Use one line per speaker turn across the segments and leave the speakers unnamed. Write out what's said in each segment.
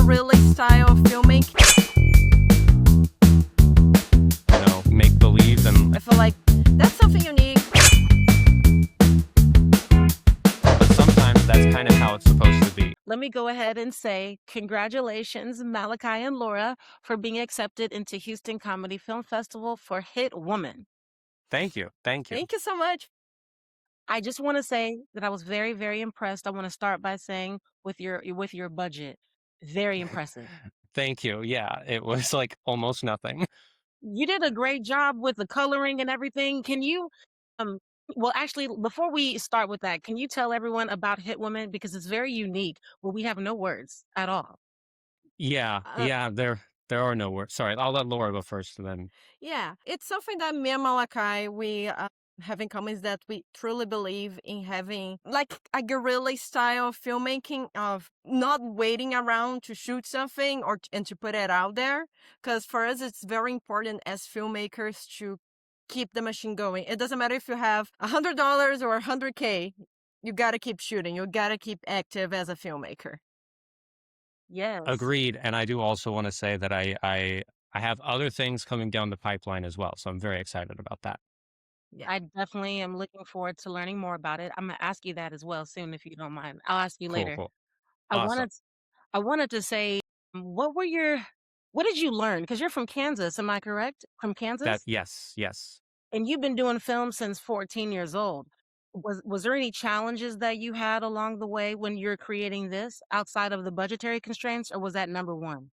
guerrilla style filmmaking.
Make believe. And
I feel like that's something unique.
but sometimes that's kind of how it's supposed to be.
Let me go ahead and say congratulations, Malachi and Laura, for being accepted into Houston Comedy Film Festival for Hit Woman.
Thank you.
Thank you so much.
I just want to say that I was very, very impressed. I want to start by saying with your budget, very impressive.
Thank you. Yeah, it was like almost nothing.
You did a great job with the coloring and everything. Can you, well, actually, before we start with that, can you tell everyone about Hit Woman because it's very unique, where we have no words at all.
Yeah, yeah. There are no words. Sorry, I'll let Laura go first, and then
Yeah, it's something that me and Malachi, we have in common is that we truly believe in having like a guerrilla style filmmaking of not waiting around to shoot something and to put it out there. Because for us, it's very important as filmmakers to keep the machine going. It doesn't matter if you have $100 or 100K, you got to keep shooting. You got to keep active as a filmmaker.
Yes.
agreed. And I do also want to say that I have other things coming down the pipeline as well, so I'm very excited about that.
Yeah.
I definitely am looking forward to learning more about it. I'm gonna ask you that as well soon, if you don't mind. I'll ask you
Cool,
later.
cool,
I
awesome.
wanted I wanted to say, what did you learn? Because you're from Kansas, am I correct? From
That
Kansas?
yes.
And you've been doing film since 14 years old. Was there any challenges that you had along the way when you're creating this outside of the budgetary constraints, or was that number one?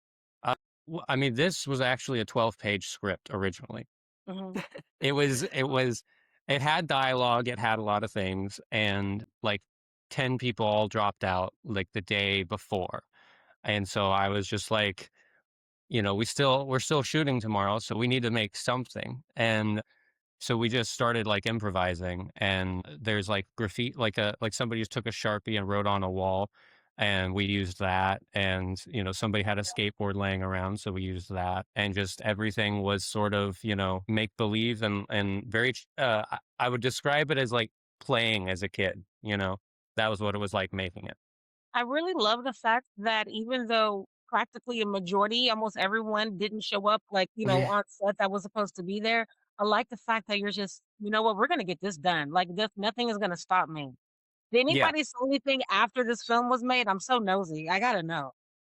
I mean, this was actually a 12-page script originally.
Hmm.
It had dialogue, it had a lot of things, and like 10 people all dropped out like the day before. And so I was just like, we're still shooting tomorrow, so we need to make something. And so we just started like improvising, and there's like graffiti, like somebody just took a Sharpie and wrote on a wall, and we used that. And somebody had a skateboard laying around, so we used that. And just everything was sort of make believe, and very I would describe it as like playing as a kid. That was what it was like making it.
I really love the fact that even though practically a majority, almost everyone didn't show up, like, on set that was supposed to be there. I like the fact that you're just, you know what, we're going to get this done. Like, nothing is going to stop me. Did
Yeah.
anybody say anything after this film was made? I'm so nosy. I got to know.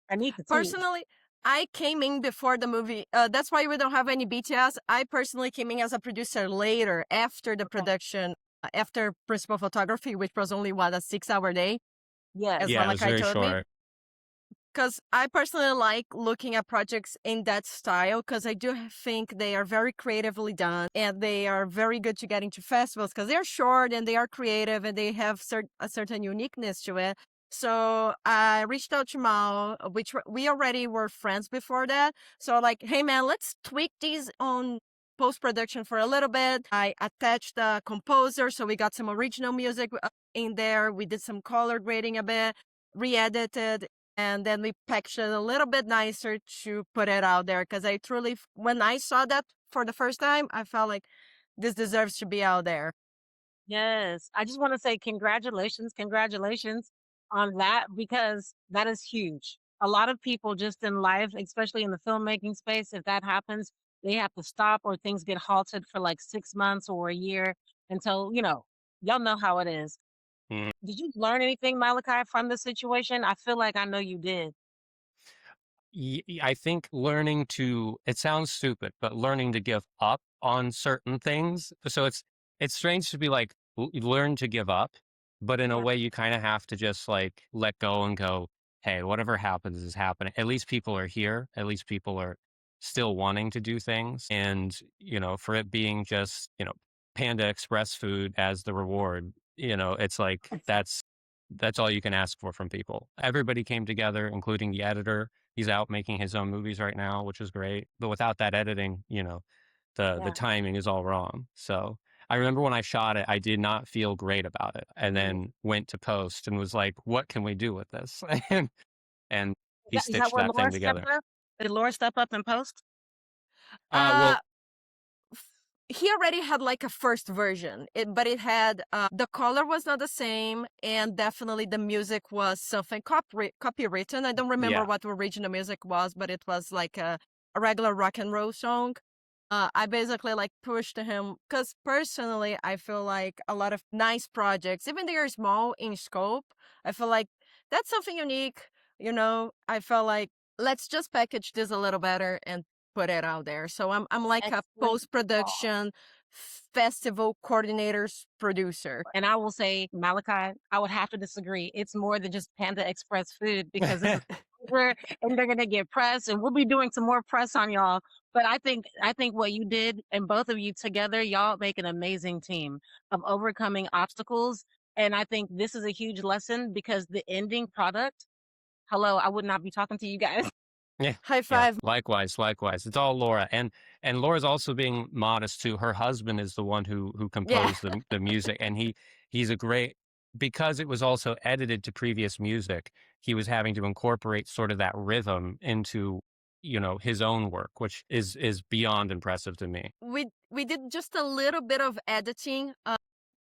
I need to see.
Personally, I came in before the movie. That's why we don't have any BTS. I personally came in as a producer later, after the production, after principal photography, which was only a 6-hour day,
Yes.
as
Yeah, it was
Malachi
very
told me.
short.
Because I personally like looking at projects in that style, because I do think they are very creatively done and they are very good to get into festivals because they're short and they are creative and they have a certain uniqueness to it. So I reached out to Mao, which we already were friends before that. So like, hey man, let's tweak these on post-production for a little bit. I attached the composer, so we got some original music in there. We did some color grading a bit, re-edited, and then we packaged it a little bit nicer to put it out there. Because I truly, when I saw that for the first time, I felt like this deserves to be out there.
Yes. I just want to say congratulations on that, because that is huge. A lot of people just in life, especially in the filmmaking space, if that happens, they have to stop or things get halted for like 6 months or a year until, y'all know how it is.
Mm.
Did you learn anything, Malachi, from the situation? I feel like I know you did.
I think learning to, it sounds stupid, but learning to give up on certain things. So it's strange to be like, learn to give up, but in a
Yeah.
way you kind of have to just like let go and go, hey, whatever happens is happening. At least people are here. At least people are still wanting to do things. And, for it being just, Panda Express food as the reward, it's like, that's all you can ask for from people. Everybody came together, including the editor. He's out making his own movies right now, which is great. But without that editing, the
Yeah.
timing is all wrong. So I remember when I shot it, I did not feel great about it, and then went to post and was like, "What can we do with this?" and he
Is that
stitched
where
that thing
Laura stepped
together.
up? Did Laura step up and post?
Well,
Uh, he already had like a first version, but it had the color was not the same, and definitely the music was something copywritten. I don't remember
Yeah.
what the original music was, but it was like a regular rock and roll song. I basically like pushed him because personally, I feel like a lot of nice projects, even they are small in scope, I feel like that's something unique. I felt like let's just package this a little better and put it out there. So I'm like a
Excellent
post
call.
production festival coordinator's producer.
And I will say, Malachi, I would have to disagree. It's more than just Panda Express food because this is over and they're gonna get press and we'll be doing some more press on y'all. But I think what you did and both of you together, y'all make an amazing team of overcoming obstacles. And I think this is a huge lesson because the ending product, hello, I would not be talking to you guys.
Yeah.
High
Yeah.
five.
Likewise, likewise. It's all Laura. And Laura's also being modest too. Her husband is the one who
Yeah.
composed the music, and he's a great, because it was also edited to previous music, he was having to incorporate sort of that rhythm into, his own work, which is beyond impressive to me.
We did just a little bit of editing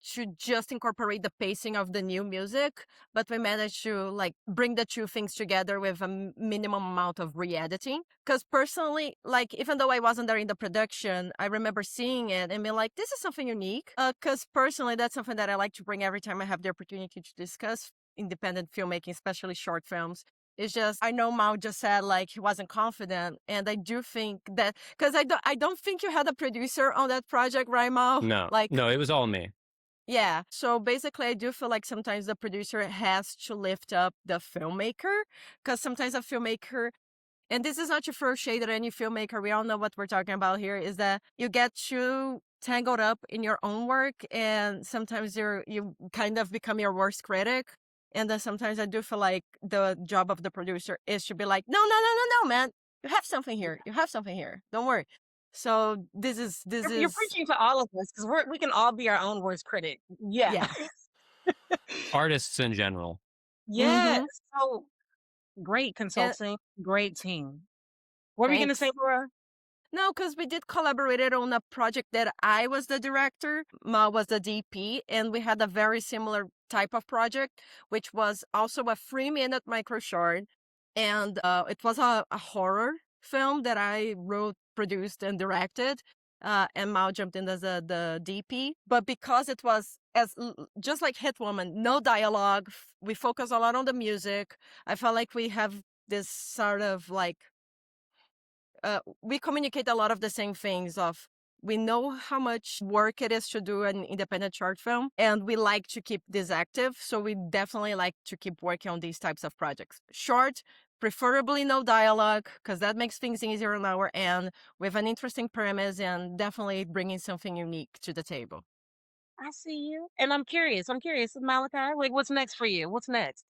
to just incorporate the pacing of the new music, but we managed to like bring the two things together with a minimum amount of re-editing. Because personally, like even though I wasn't there in the production, I remember seeing it and being like, this is something unique. Because personally, that's something that I like to bring every time I have the opportunity to discuss independent filmmaking, especially short films. It's just I know Mao just said like he wasn't confident, and I do think that because I don't think you had a producer on that project, right, Mao?
No,
Like
no, it was all me.
yeah. So basically, I do feel like sometimes the producer has to lift up the filmmaker because sometimes a filmmaker, and this is not to throw shade at any filmmaker, we all know what we're talking about here, is that you get too tangled up in your own work and sometimes you kind of become your worst critic. And then sometimes I do feel like the job of the producer is to be like, no, no, no, no, no, man. You have something here. You have something here. Don't worry. So this is
You're preaching to all of us because we can all be our own worst critic. Yeah.
yeah.
Artists in general.
Yes.
Mm-hmm.
So great
And
consulting, great team. What were you gonna say,
thanks.
Laura?
No, because we did collaborated on a project that I was the director, Ma was the DP, and we had a very similar type of project, which was also a 3-minute micro short. And it was a horror film that I wrote, produced, and directed. And Mao jumped in as the DP. But because it was just like Hit Woman, no dialogue, we focus a lot on the music. I felt like we have this sort of like we communicate a lot of the same things of we know how much work it is to do an independent short film and we like to keep this active, so we definitely like to keep working on these types of projects. Short, preferably no dialogue, because that makes things easier on our end, with an interesting premise and definitely bringing something unique to the table.
I see you. And I'm curious. I'm curious, Malachi. Like, what's next for you? What's next?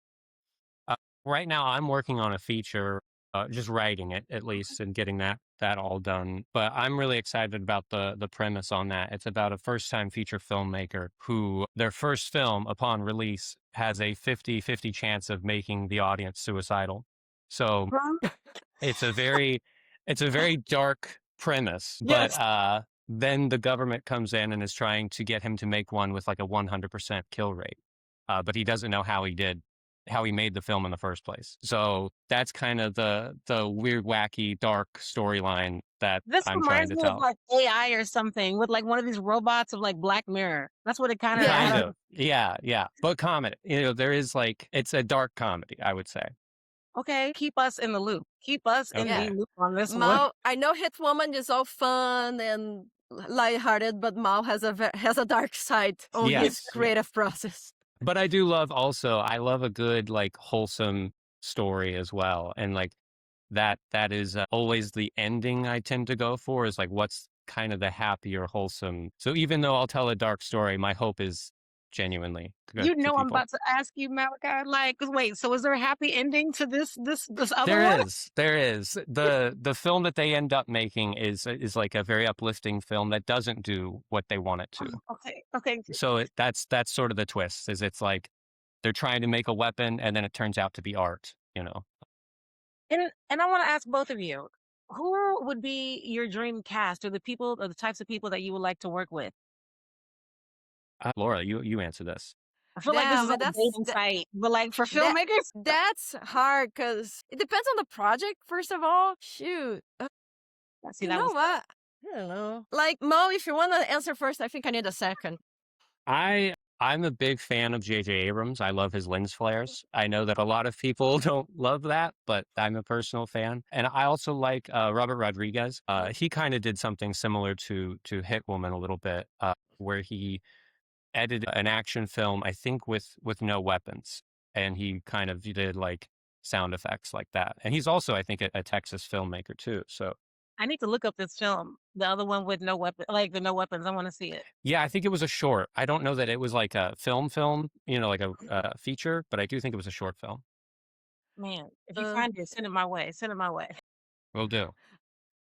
Uh, right now, I'm working on a feature, just writing it at least, and getting that all done. But I'm really excited about the premise on that. It's about a first time feature filmmaker who their first film upon release has a 50-50 chance of making the audience suicidal. So
Huh?
it's a very it's a very dark premise, but
Yes.
then the government comes in and is trying to get him to make one with like a 100% kill rate. But he doesn't know how he made the film in the first place. So that's kind of the weird, wacky, dark storyline that
This
I'm trying
reminds
to
me of
tell.
like AI or something with like one of these robots of like Black Mirror. That's what it kind of
Yeah.
Kind
out of.
of. Yeah, yeah. But comedy. There is like it's a dark comedy, I would say.
Okay, keep us in the loop. Keep us in
Yeah.
the
Okay.
loop on this one.
Mao, I know Hit Woman is all fun and lighthearted, but Mao has has a dark side on his
Yes. Yeah.
creative process.
But I love a good like wholesome story as well. And like that is always the ending I tend to go for, is like what's kind of the happier, wholesome. So even though I'll tell a dark story, my hope is genuinely good
You
to
know I'm
people.
about to ask you, Malachi. Like, 'cause wait, so is there a happy ending to this other
There
one?
is, there is. The film that they end up making is like a very uplifting film that doesn't do what they want it to.
Oh, okay, okay.
So that's sort of the twist, is it's like they're trying to make a weapon and then it turns out to be art.
And I want to ask both of you, Who would be your dream cast, or the people, or the types of people that you would like to work with?
Laura, you answer this.
I feel like this is
Damn,
like
but
a dating site, but like for
that
filmmakers.
that's hard because it depends on the project. First of all, shoot,
See,
you
that
know
was tough.
what? I don't know. Like Mo, if you want to answer first, I think I need a second.
I'm a big fan of J.J. Abrams. I love his lens flares. I know that a lot of people don't love that, but I'm a personal fan. And I also like Robert Rodriguez. He kind of did something similar to Hit Woman a little bit, where he edited an action film, I think with no weapons, and he kind of did like sound effects like that. And he's also, I think, a Texas filmmaker too. So
I need to look up this film, the other one with no weapon, like the no weapons. I want to see it.
yeah, I think it was a short. I don't know that it was like a film, like a feature, but I do think it was a short film.
Man, if you
Uh,
find it, send it my way. Send it my way.
Will do.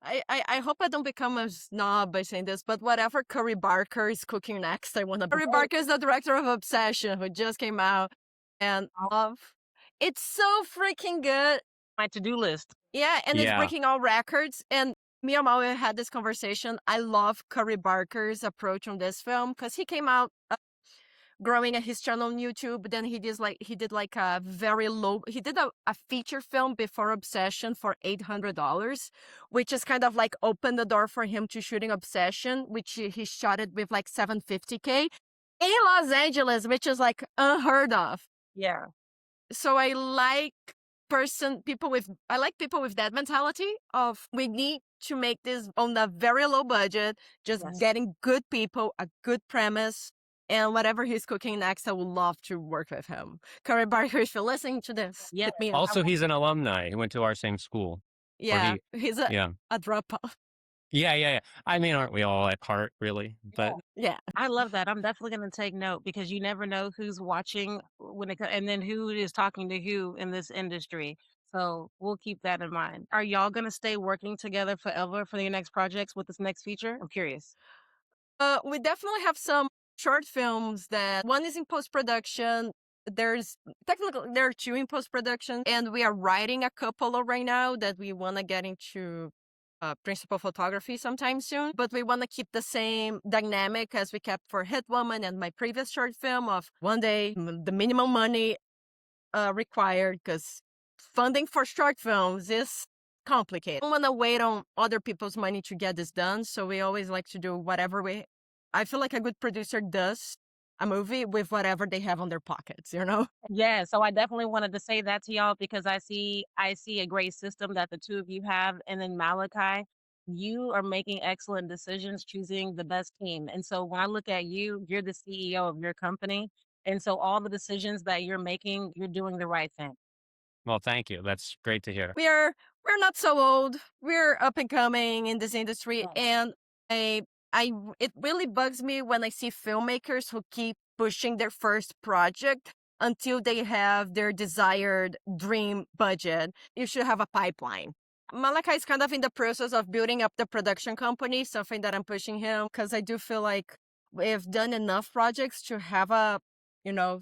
I hope I don't become a snob by saying this, but whatever Curry Barker is cooking next, I want to. Curry
Oh,
Barker is the director of Obsession, who just came out, and
oh,
love. It's so freaking good.
my to-do list.
Yeah, and it's
Yeah.
breaking all records. And me and Maui had this conversation. I love Curry Barker's approach on this film because he came out growing his channel on YouTube. But then he did like a very low. He did a feature film before Obsession for $800, which is kind of like opened the door for him to shooting Obsession, which he shot it with like 750K in Los Angeles, which is like unheard of.
Yeah.
So I like people with that mentality of we need to make this on a very low budget, just
Yes.
getting good people, a good premise, and whatever he's cooking next, I would love to work with him. Curry Barker, if you're listening to this,
Yeah.
hit me up.
Also, he's an alumni. He went to our same school. Or
Yeah, he's a
yeah.
dropout.
Yeah. I mean, aren't we all at heart, really? But
Yeah.
I love that. I'm definitely going to take note because you never know who's watching when it and then who is talking to who in this industry. So we'll keep that in mind. Are y'all going to stay working together forever for your next projects with this next feature? I'm curious.
We definitely have some short films that one is in post production. There's technically there are two in post production, and we are writing a couple right now that we want to get into principal photography sometime soon. But we want to keep the same dynamic as we kept for Hit Woman and my previous short film of one day the minimum money required because funding for short films is complicated. I don't want to wait on other people's money to get this done. So we always like to do whatever I feel like a good producer does a movie with whatever they have on their pockets, you know?
Yeah, so I definitely wanted to say that to y'all because I see a great system that the two of you have, and then Malachi, you are making excellent decisions, choosing the best team. And so when I look at you, you're the CEO of your company, and so all the decisions that you're making, you're doing the right thing.
well, thank you. That's great to hear.
We're not so old. We're up and coming in this industry,
Yes.
and I it really bugs me when I see filmmakers who keep pushing their first project until they have their desired dream budget. You should have a pipeline. Malachi is kind of in the process of building up the production company, something that I'm pushing him because I do feel like we've done enough projects to have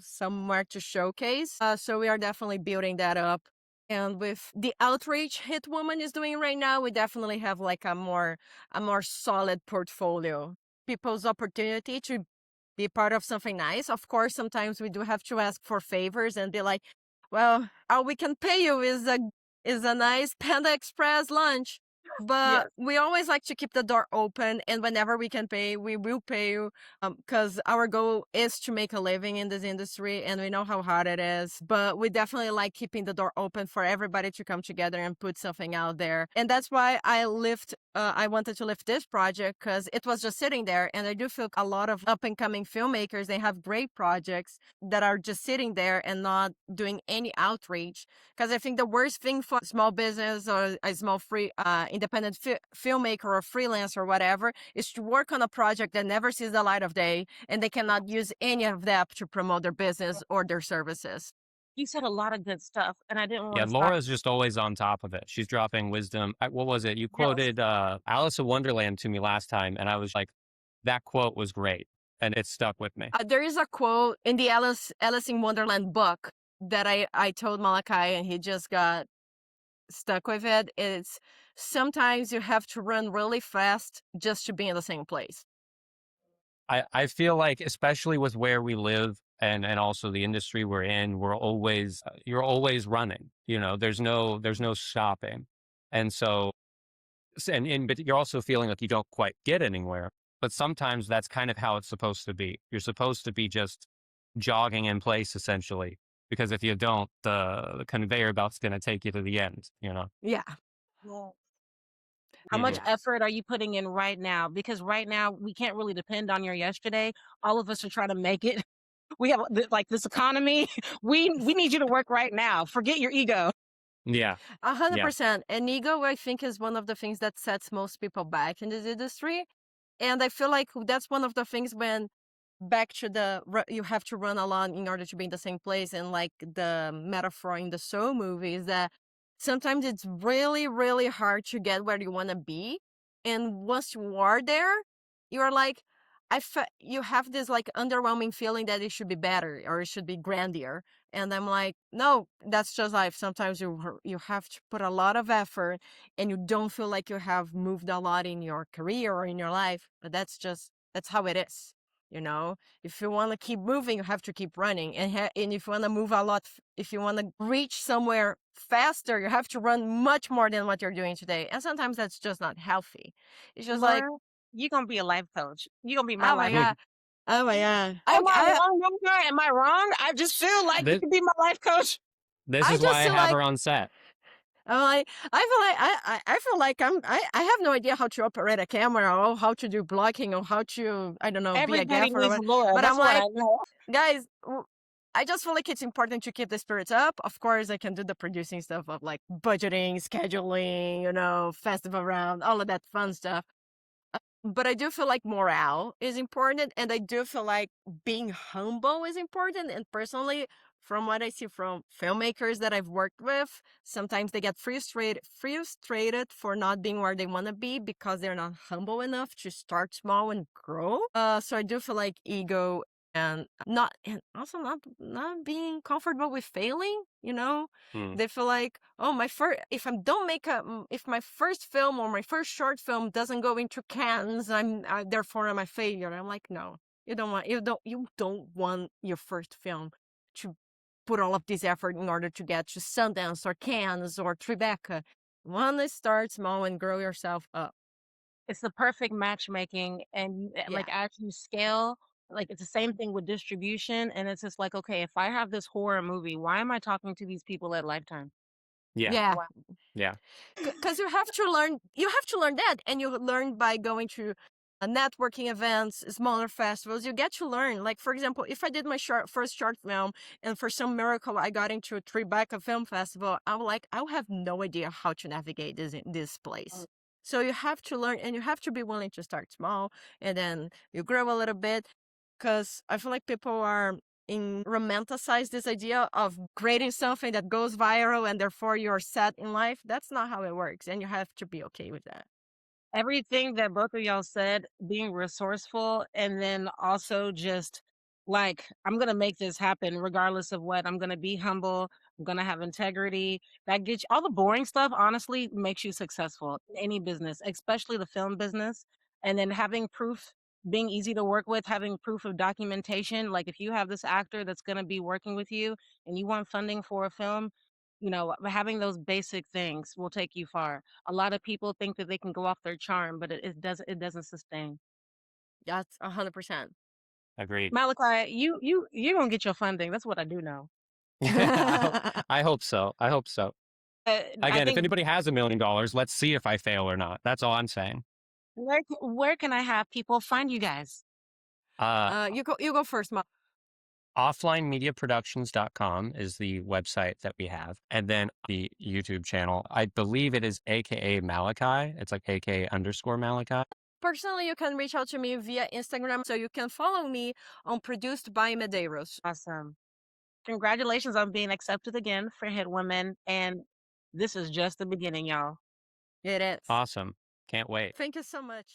somewhere to showcase. So we are definitely building that up. And with the outreach Hit Woman is doing right now, we definitely have like a more solid portfolio. People's opportunity to be part of something nice. Of course, sometimes we do have to ask for favors and be like, well, all we can pay you is a nice Panda Express lunch. But
Yes.
we always like to keep the door open, and whenever we can pay, we will pay you. Because our goal is to make a living in this industry, and we know how hard it is. But we definitely like keeping the door open for everybody to come together and put something out there. And that's why I wanted to lift this project because it was just sitting there, and I do feel a lot of up and coming filmmakers, they have great projects that are just sitting there and not doing any outreach. Because I think the worst thing for a small business or a small free independent filmmaker or freelance or whatever is to work on a project that never sees the light of day, and they cannot use any of that to promote their business or their services.
You said a lot of good stuff, and I didn't want
Yeah,
to stop.
Laura's just always on top of it. She's dropping wisdom. What was it? You
Yes.
quoted Alice in Wonderland to me last time, and I was like, that quote was great, and it stuck with me.
There is a quote in the Alice in Wonderland book that I told Malachi, and he just got stuck with it. It's sometimes you have to run really fast just to be in the same place.
I feel like, especially with where we live and also the industry we're in, we're always you're always running. You know, there's no stopping, and so and but you're also feeling like you don't quite get anywhere. But sometimes that's kind of how it's supposed to be. You're supposed to be just jogging in place essentially, because if you don't, the conveyor belt's going to take you to the end. You know.
Yeah.
Well, how much
Hmm.
Yes.
effort are you putting in right now? Because right now we can't really depend on your yesterday. All of us are trying to make it. We have like this economy. We need you to work right now. Forget your ego.
Yeah. Yeah.
100%. And ego, I think, is one of the things that sets most people back in this industry. And I feel like that's one of the things when back to you have to run a lot in order to be in the same place. And like the metaphor in the Soul movie is that sometimes it's really, really hard to get where you want to be. And once you are there, you're like, you have this like underwhelming feeling that it should be better or it should be grandier. And I'm like, no, that's just life. Sometimes you have to put a lot of effort and you don't feel like you have moved a lot in your career or in your life. But that's how it is. You know, if you want to keep moving, you have to keep running. And if you want to move a lot, if you want to reach somewhere faster, you have to run much more than what you're doing today. And sometimes that's just not healthy. It's just like,
Laura, you're gonna be a life coach. You're gonna be my
oh my
life.
God. Oh my God.
Am I wrong, Laura? Am I wrong? I just feel like you
This
could be my life coach.
this
I
is why
just
I
feel
have
like
her on set.
I'm like I feel like I feel like I have no idea how to operate a camera or how to do blocking or how to I don't know be a
Everybody
gaffer or
needs
what.
Laura.
But
That's
I'm
what I
like,
know.
guys, I just feel like it's important to keep the spirits up. Of course, I can do the producing stuff of like budgeting, scheduling, festival round, all of that fun stuff. But I do feel like morale is important, and I do feel like being humble is important. And personally, from what I see from filmmakers that I've worked with, sometimes they get frustrated for not being where they want to be because they're not humble enough to start small and grow. So I do feel like ego and also not being comfortable with failing.
Hmm.
They feel like, oh, if I don't if my first film or my first short film doesn't go into Cannes, therefore I'm a failure. I'm like, no, you don't want your first film to put all of this effort in order to get to Sundance or Cannes or Tribeca. You want to start small and grow yourself up.
It's the perfect matchmaking, and like
Yeah.
as you scale, like it's the same thing with distribution. And it's just like, okay, if I have this horror movie, why am I talking to these people at Lifetime?
Yeah.
Yeah.
Why?
Yeah.
Because you have to learn that, and you learn by going to networking events, smaller festivals. You get to learn, like, for example, if I did my first short film and for some miracle I got into a Tribeca Film Festival, I'll have no idea how to navigate this place. So you have to learn, and you have to be willing to start small, and then you grow a little bit. Because I feel like people are romanticize this idea of creating something that goes viral and therefore you're set in life. That's not how it works, and you have to be okay with that.
Everything that both of y'all said, being resourceful, and then also just like, I'm going to make this happen regardless of what. I'm going to be humble. I'm going to have integrity. That gets you all the boring stuff, honestly, makes you successful in any business, especially the film business. And then having proof, being easy to work with, having proof of documentation. Like if you have this actor that's going to be working with you and you want funding for a film, having those basic things will take you far. A lot of people think that they can go off their charm, but it doesn't sustain.
That's 100%.
Agreed.
Malachi, you're gonna get your funding. That's what I do know.
I hope so. I hope so.
I
Again, if
think
anybody has $1 million, let's see if I fail or not. That's all I'm saying.
where can I have people find you guys?
Uh,
You go first, Mom.
offlinemediaproductions.com is the website that we have. And then the YouTube channel, I believe it is AKA Malachi. It's like AKA underscore Malachi.
Personally, you can reach out to me via Instagram, so you can follow me on Produced by Medeiros.
Awesome. Congratulations on being accepted again for Hit Women, and this is just the beginning, y'all.
It is.
Awesome. Can't wait.
Thank you so much.